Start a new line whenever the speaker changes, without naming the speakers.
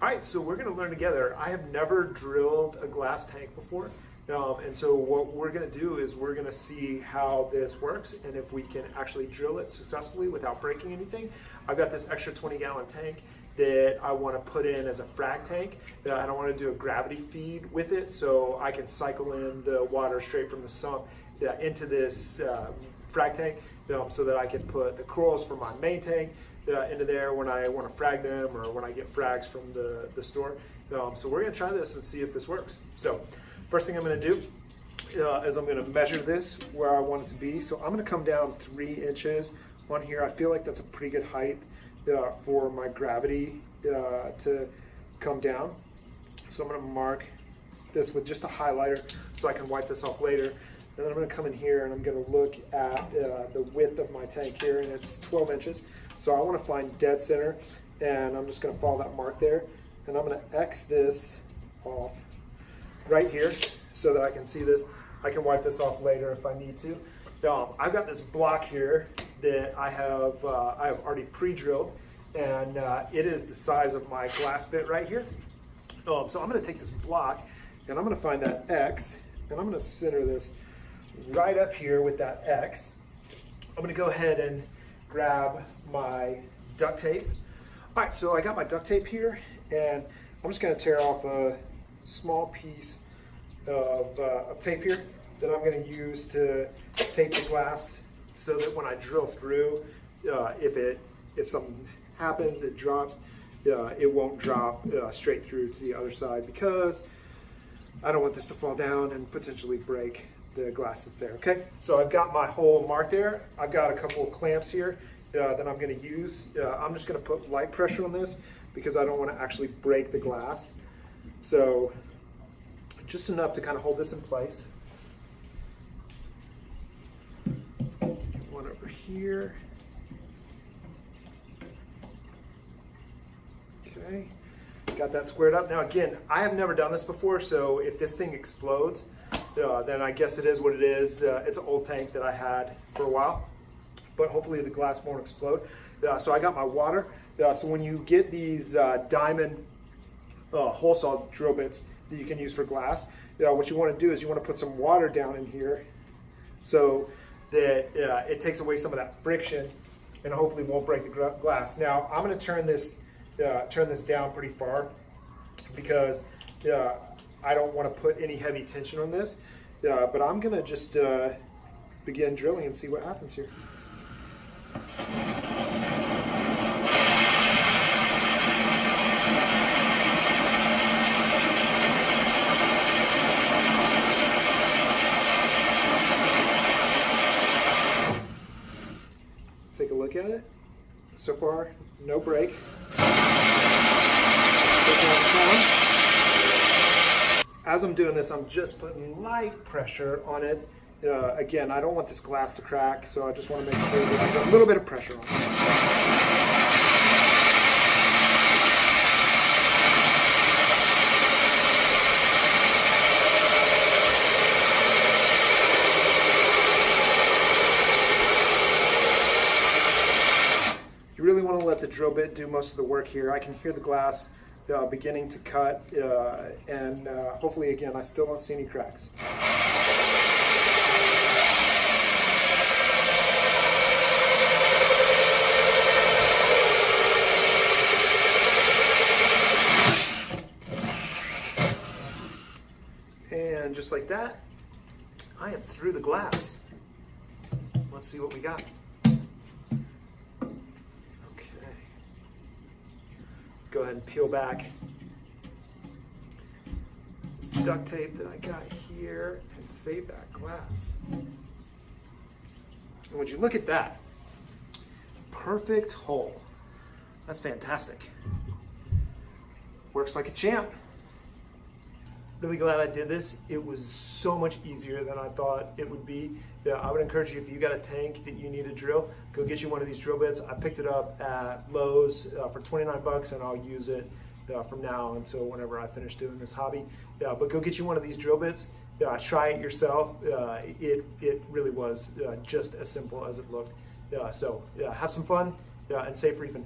All right, so we're gonna learn together. I have never drilled a glass tank before. And so what we're gonna do is we're gonna see how this works and if we can actually drill it successfully without breaking anything. I've got this extra 20-gallon tank that I wanna put in as a frag tank. And I wanna do a gravity feed with it so I can cycle in the water straight from the sump into this frag tank so that I can put the corals from my main tank into there when I want to frag them or when I get frags from the store. So we're going to try this and see if this works. So first thing I'm going to do is I'm going to measure this where I want it to be. So I'm going to come down 3 inches on here. I feel like that's a pretty good height for my gravity to come down. So I'm going to mark this with just a highlighter so I can wipe this off later. And then I'm going to come in here and I'm going to look at the width of my tank here, and it's 12 inches. So I want to find dead center, and I'm just going to follow that mark there. And I'm going to X this off right here so that I can see this. I can wipe this off later if I need to. I've got this block here that I have already pre-drilled, and it is the size of my glass bit right here. So I'm going to take this block, and I'm going to find that X, and I'm going to center this right up here with that X. I'm going to go ahead and grab my duct tape. All right, so I got my duct tape here, and I'm just going to tear off a small piece of tape here that I'm going to use to tape the glass so that when I drill through, if something happens, it drops, it won't drop straight through to the other side, because I don't want this to fall down and potentially break the glass that's there. Okay, so I've got my hole marked there. I've got a couple of clamps here that I'm going to use. I'm just going to put light pressure on this because I don't want to actually break the glass. So just enough to kind of hold this in place. One over here. Okay, got that squared up. Now again, I have never done this before, so if this thing explodes, then I guess it is what it is. It's an old tank that I had for a while, but hopefully the glass won't explode. So I got my water. So when you get these diamond hole saw drill bits that you can use for glass, what you want to do is you want to put some water down in here so that it takes away some of that friction and hopefully won't break the glass. Now I'm going to turn this down pretty far because I don't want to put any heavy tension on this, but I'm going to just begin drilling and see what happens here. Take a look at it. So far, no break. As I'm doing this, I'm just putting light pressure on it. Again, I don't want this glass to crack, so I just want to make sure that I get a little bit of pressure on it. You really want to let the drill bit do most of the work here. I can hear the glass beginning to cut, and hopefully, again, I still don't see any cracks. And just like that, I am through the glass. Let's see what we got. Go ahead and peel back this duct tape that I got here and save that glass. And would you look at that? Perfect hole. That's fantastic. Works like a champ. Really glad I did this. It was so much easier than I thought it would be. I would encourage you, if you got a tank that you need to drill, go get you one of these drill bits. I picked it up at Lowe's for 29 bucks, and I'll use it from now until whenever I finish doing this hobby. But go get you one of these drill bits. Try it yourself. It really was just as simple as it looked. So have some fun and safe reefing.